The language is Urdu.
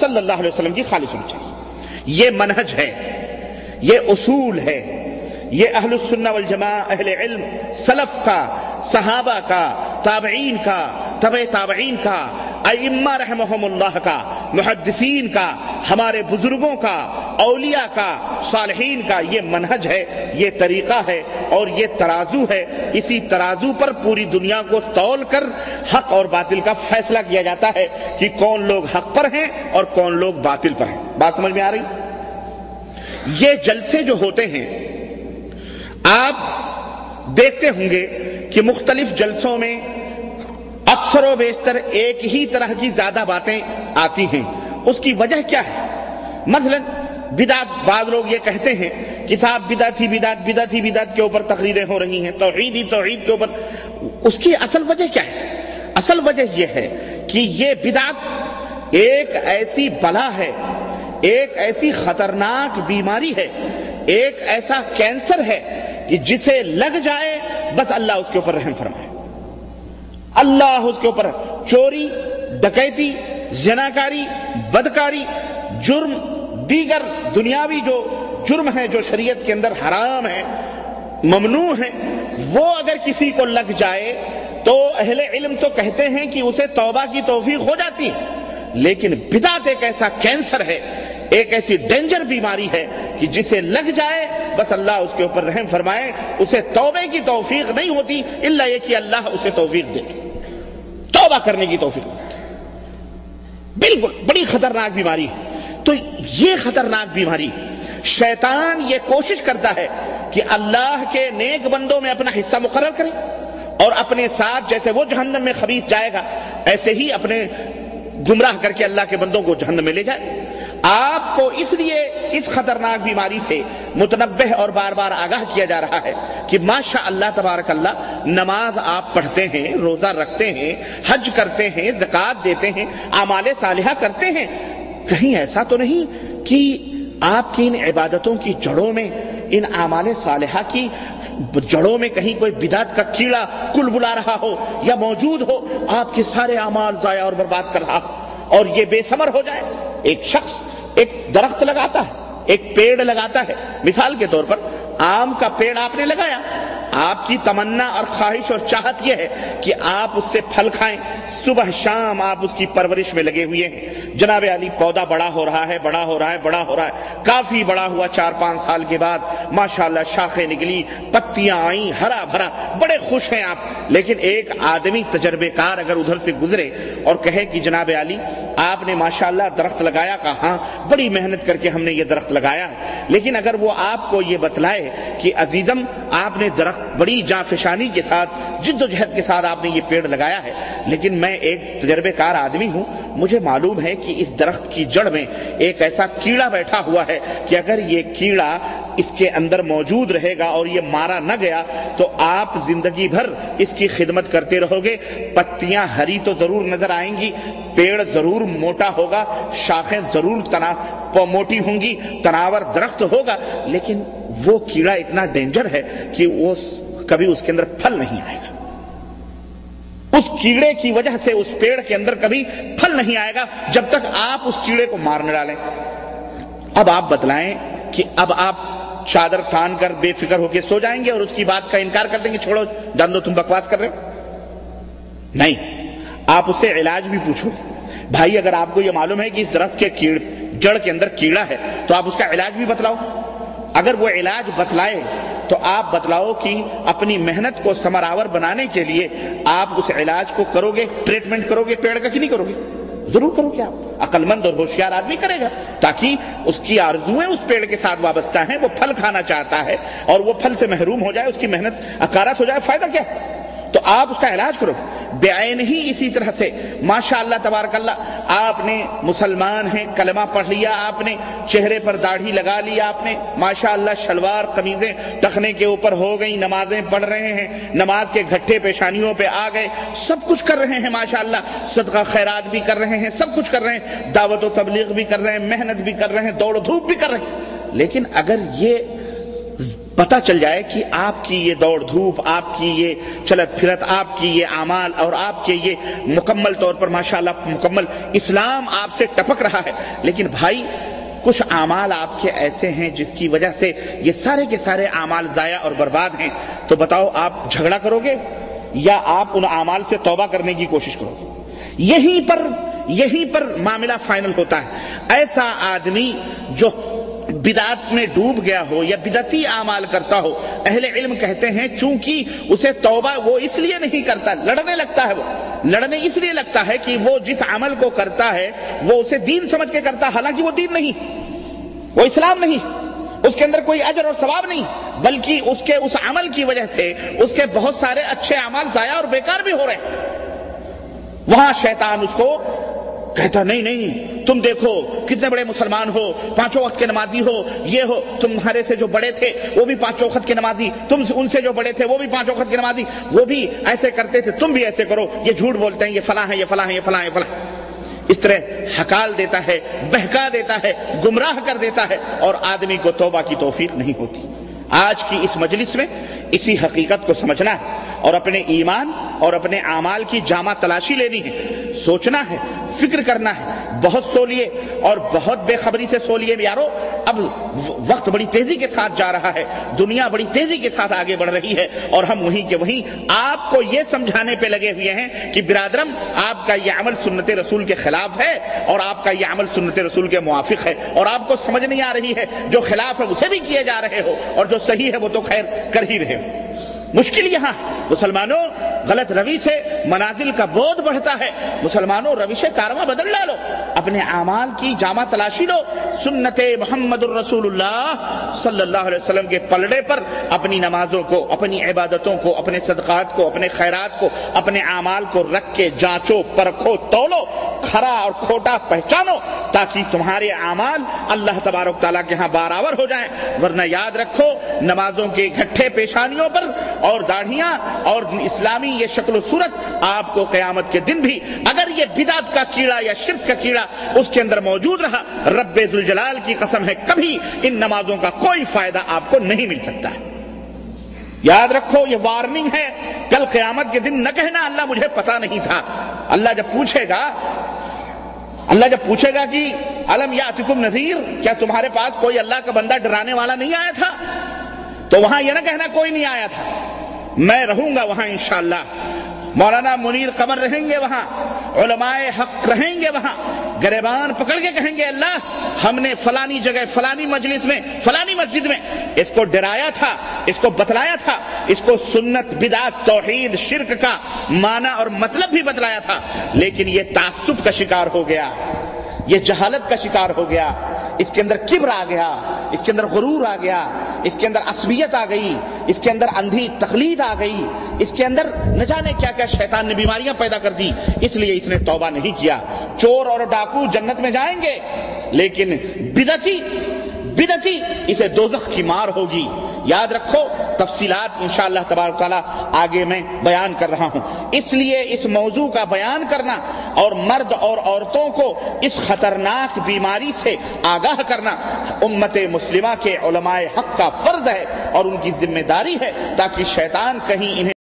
صلی اللہ علیہ وسلم کی خالص ہونی چاہیے۔ یہ منہج ہے، یہ اصول ہے، یہ اہل السنہ والجماعہ، اہل علم، سلف کا، صحابہ کا، تابعین کا، تبع تابعین کا، ائمہ رحمہم اللہ کا، محدثین کا، ہمارے بزرگوں کا، اولیاء کا، صالحین کا یہ منہج ہے، یہ طریقہ ہے اور یہ ترازو ہے۔ اسی ترازو پر پوری دنیا کو تول کر حق اور باطل کا فیصلہ کیا جاتا ہے کہ کون لوگ حق پر ہیں اور کون لوگ باطل پر ہیں۔ بات سمجھ میں آ رہی؟ یہ جلسے جو ہوتے ہیں آپ دیکھتے ہوں گے کہ مختلف جلسوں میں اکثر و بیشتر ایک ہی طرح کی زیادہ باتیں آتی ہیں۔ اس کی وجہ کیا ہے؟ مثلا بدعت، بعض لوگ یہ کہتے ہیں کہ صاحب بدعت ہی بدعت، بدعت ہی بدعت کے اوپر تقریریں ہو رہی ہیں، توحید ہی توحید کے اوپر۔ اس کی اصل وجہ کیا ہے؟ اصل وجہ یہ ہے کہ یہ بدعت ایک ایسی بلا ہے، ایک ایسی خطرناک بیماری ہے، ایک ایسا کینسر ہے کہ جسے لگ جائے بس اللہ اس کے اوپر رحم فرمائے، اللہ اس کے اوپر چوری، ڈکیتی، زناکاری، بدکاری، جرم، دیگر دنیاوی جو جرم ہے جو شریعت کے اندر حرام ہے، ممنوع ہے، وہ اگر کسی کو لگ جائے تو اہل علم تو کہتے ہیں کہ اسے توبہ کی توفیق ہو جاتی ہے، لیکن بدعت ایک ایسا کینسر ہے، ایک ایسی ڈینجر بیماری ہے کہ جسے لگ جائے بس اللہ اس کے اوپر رحم فرمائے، اسے توبے کی توفیق نہیں ہوتی الا یہ کہ اللہ اسے توفیق دے، توبہ کرنے کی توفیق نہیں ہوتی۔ بالکل بڑی خطرناک بیماری ہے۔ تو یہ خطرناک بیماری شیطان یہ کوشش کرتا ہے کہ اللہ کے نیک بندوں میں اپنا حصہ مقرر کرے اور اپنے ساتھ جیسے وہ جہنم میں خبیث جائے گا ایسے ہی اپنے گمراہ کر کے اللہ کے بندوں کو جہنم میں لے جائے۔ آپ کو اس لیے اس خطرناک بیماری سے متنبہ اور بار بار آگاہ کیا جا رہا ہے کہ ماشاء اللہ تبارک اللہ، نماز آپ پڑھتے ہیں، روزہ رکھتے ہیں، حج کرتے ہیں، زکوٰۃ دیتے ہیں، اعمال صالحہ کرتے ہیں، کہیں ایسا تو نہیں کہ آپ کی ان عبادتوں کی جڑوں میں، ان اعمال صالحہ کی جڑوں میں کہیں کوئی بدعت کا کیڑا کل بلا رہا ہو یا موجود ہو، آپ کے سارے اعمال ضائع اور برباد کر رہا ہو اور یہ بے ثمر ہو جائے۔ ایک شخص ایک درخت لگاتا ہے، ایک پیڑ لگاتا ہے، مثال کے طور پر آم کا پیڑ آپ نے لگایا، آپ کی تمنا اور خواہش اور چاہت یہ ہے کہ آپ اس سے پھل کھائیں، صبح شام آپ اس کی پرورش میں لگے ہوئے ہیں۔ جناب علی پودا بڑا ہو رہا ہے، بڑا ہو رہا ہے، بڑا ہو رہا ہے، کافی بڑا ہوا، 4-5 سال کے بعد ماشاءاللہ شاخیں نکلی، پتیاں آئیں، ہرا بھرا، بڑے خوش ہیں آپ۔ لیکن ایک آدمی تجربے کار اگر ادھر سے گزرے اور کہے کہ جناب علی آپ نے ماشاءاللہ درخت لگایا، کہا ہاں بڑی محنت کر کے ہم نے یہ درخت لگایا ہے، لیکن اگر وہ آپ کو یہ بتلائے کہ عزیزم آپ نے درخت بڑی جانفشانی کے ساتھ، جد و جہد کے ساتھ آپ نے یہ پیڑ لگایا ہے، لیکن میں ایک تجربے کار آدمی ہوں، مجھے معلوم ہے کہ اس درخت کی جڑ میں ایک ایسا کیڑا بیٹھا ہوا ہے کہ اگر یہ کیڑا اس کے اندر موجود رہے گا اور یہ مارا نہ گیا تو آپ زندگی بھر اس کی خدمت کرتے رہو گے، پتیاں ہری تو ضرور نظر آئیں گی، پیڑ ضرور موٹا ہوگا، شاخیں ضرور موٹی ہوں گی، تناور درخت ہوگا، لیکن وہ کیڑا اتنا ڈینجر ہے کہ وہ کبھی اس کے اندر پھل نہیں آئے گا۔ اس کیڑے کی وجہ سے اس پیڑ کے اندر کبھی پھل نہیں آئے گا جب تک آپ اس کیڑے کو مار نہ ڈالیں۔ اب آپ بتلائیں کہ اب آپ چادر تان کر بے فکر ہو کے سو جائیں گے اور اس کی بات کا انکار کر دیں گے، چھوڑو جان دو تم بکواس کر رہے ہو؟ نہیں، آپ اس سے علاج بھی پوچھو۔ بھائی اگر آپ کو یہ معلوم ہے کہ اس درخت کے جڑ کے اندر کیڑا ہے تو آپ اس کا علاج بھی بتلاؤ۔ اگر وہ علاج بتلائے تو آپ بتلاؤ کہ اپنی محنت کو ثمرآور بنانے کے لیے آپ اس علاج کو کرو گے، ٹریٹمنٹ کرو گے پیڑ کا کہ نہیں کرو گے؟ ضرور کرو گے۔ آپ عقل مند اور ہوشیار آدمی کرے گا، تاکہ اس کی آرزویں اس پیڑ کے ساتھ وابستہ ہیں، وہ پھل کھانا چاہتا ہے اور وہ پھل سے محروم ہو جائے، اس کی محنت اکارت ہو جائے، فائدہ کیا؟ تو آپ اس کا علاج کرو۔ بعین ہی اسی طرح سے ماشاءاللہ تبارک اللہ آپ نے مسلمان ہیں، کلمہ پڑھ لیا آپ نے، چہرے پر داڑھی لگا لی آپ نے، ماشاءاللہ شلوار قمیضیں ٹخنے کے اوپر ہو گئی، نمازیں پڑھ رہے ہیں، نماز کے گھٹے پیشانیوں پہ آ گئے، سب کچھ کر رہے ہیں ماشاءاللہ، صدقہ خیرات بھی کر رہے ہیں، سب کچھ کر رہے ہیں، دعوت و تبلیغ بھی کر رہے ہیں، محنت بھی کر رہے ہیں، دوڑ دھوپ بھی کر رہے ہیں، لیکن اگر یہ پتہ چل جائے کہ آپ کی یہ دوڑ دھوپ، آپ کی یہ چلت پھرت، آپ کی یہ اعمال اور آپ کے یہ مکمل طور پر ماشاءاللہ مکمل اسلام آپ سے ٹپک رہا ہے، لیکن بھائی کچھ اعمال آپ کے ایسے ہیں جس کی وجہ سے یہ سارے کے سارے اعمال ضائع اور برباد ہیں، تو بتاؤ آپ جھگڑا کرو گے یا آپ ان اعمال سے توبہ کرنے کی کوشش کرو گے؟ یہیں پر معاملہ فائنل ہوتا ہے۔ ایسا آدمی جو بدعت میں ڈوب گیا ہو یا بدعتی اعمال کرتا ہو، اہل علم کہتے ہیں چونکہ اسے توبہ وہ اس لیے نہیں کرتا، لڑنے لگتا ہے، وہ لڑنے اس لیے لگتا ہے کہ وہ جس عمل کو کرتا ہے وہ اسے دین سمجھ کے کرتا، حالانکہ وہ دین نہیں، وہ اسلام نہیں، اس کے اندر کوئی اجر اور ثواب نہیں، بلکہ اس کے اس عمل کی وجہ سے اس کے بہت سارے اچھے اعمال ضائع اور بیکار بھی ہو رہے ہیں۔ وہاں شیطان اس کو کہتا نہیں تم دیکھو کتنے بڑے مسلمان ہو، پانچوں وقت کے نمازی ہو، یہ ہو، تمہارے سے جو بڑے تھے وہ بھی پانچوں وقت کے نمازی، تم ان سے جو بڑے تھے وہ بھی پانچوں وقت کے نمازی، وہ بھی ایسے کرتے تھے، تم بھی ایسے کرو، یہ جھوٹ بولتے ہیں، یہ فلاں ہے، یہ فلاں ہے، یہ فلاں ہے، یہ فلاں۔ اس طرح ہکال دیتا ہے، بہکا دیتا ہے، گمراہ کر دیتا ہے، اور آدمی کو توبہ کی توفیق نہیں ہوتی۔ آج کی اس مجلس میں اسی حقیقت کو سمجھنا ہے اور اپنے ایمان اور اپنے اعمال کی جامع تلاشی لینی ہے، سوچنا ہے، فکر کرنا ہے، بہت سولیے اور بہت بے خبری سے سولیے یارو۔ اب وقت بڑی تیزی کے ساتھ جا رہا ہے، دنیا بڑی تیزی کے ساتھ آگے بڑھ رہی ہے، اور ہم وہیں کے وہیں آپ کو یہ سمجھانے پہ لگے ہوئے ہیں کہ برادرم آپ کا یہ عمل سنت رسول کے خلاف ہے اور آپ کا یہ عمل سنت رسول کے موافق ہے، اور آپ کو سمجھ نہیں آ رہی ہے جو خلاف ہے اسے بھی کیے جا رہے ہو اور جو صحیح ہے وہ تو خیر کر ہی رہے ہو۔ مشکل یہاں مسلمانوں غلط روی سے منازل کا بودھ بڑھتا ہے۔ مسلمانوں روش کارواں بدل ڈالو، اپنے اعمال کی جامع تلاشی لو، سنت محمد الرسول اللہ صلی اللہ علیہ وسلم کے پلڑے پر اپنی نمازوں کو، اپنی عبادتوں کو، اپنے صدقات کو، اپنے خیرات کو، اپنے اعمال کو رکھ کے جانچو، پرکھو، تولو، کھرا اور کھوٹا پہچانو، تاکہ تمہارے اعمال اللہ تبارک تعالیٰ کے ہاں برابر ہو جائیں۔ ورنہ یاد رکھو نمازوں کے گھٹے پیشانیوں پر اور داڑھیاں اور اسلامی یہ شکل و صورت آپ کو قیامت کے دن بھی اگر یہ بدعت کا کیڑا یا شرک کا کیڑا اس کے اندر موجود رہا، رب ذوالجلال کی قسم ہے کبھی ان نمازوں کا کوئی فائدہ آپ کو نہیں مل سکتا ہے۔ یاد رکھو یہ وارننگ ہے، کل قیامت کے دن نہ کہنا اللہ مجھے پتا نہیں تھا۔ اللہ جب پوچھے گا کہ الم یاتکم نذیر، کیا تمہارے پاس کوئی اللہ کا بندہ ڈرانے والا نہیں آیا تھا، تو وہاں یہ نہ کہنا کوئی نہیں آیا تھا، میں رہوں گا وہاں انشاءاللہ، مولانا منیر قمر رہیں گے وہاں، علماء حق رہیں گے وہاں، گریبان پکڑ کے کہیں گے اللہ ہم نے فلانی جگہ، فلانی مجلس میں، فلانی مسجد میں اس کو ڈرایا تھا، اس کو بتلایا تھا، اس کو سنت، بدعت، توحید، شرک کا معنی اور مطلب بھی بتلایا تھا، لیکن یہ تعصب کا شکار ہو گیا، یہ جہالت کا شکار ہو گیا، اس کے اندر کبر آ گیا، اس کے اندر غرور آ گیا، اس کے اندر عصبیت آ گئی، اس کے اندر اندھی تقلید آ گئی، اس کے اندر نہ جانے کیا کیا شیطان نے بیماریاں پیدا کر دی، اس لیے اس نے توبہ نہیں کیا۔ چور اور ڈاکو جنت میں جائیں گے، لیکن بدعتی اسے دوزخ کی مار ہوگی۔ یاد رکھو تفصیلات انشاءاللہ تبارک تعالیٰ آگے میں بیان کر رہا ہوں، اس لیے اس موضوع کا بیان کرنا اور مرد اور عورتوں کو اس خطرناک بیماری سے آگاہ کرنا امت مسلمہ کے علماء حق کا فرض ہے اور ان کی ذمہ داری ہے، تاکہ شیطان کہیں انہیں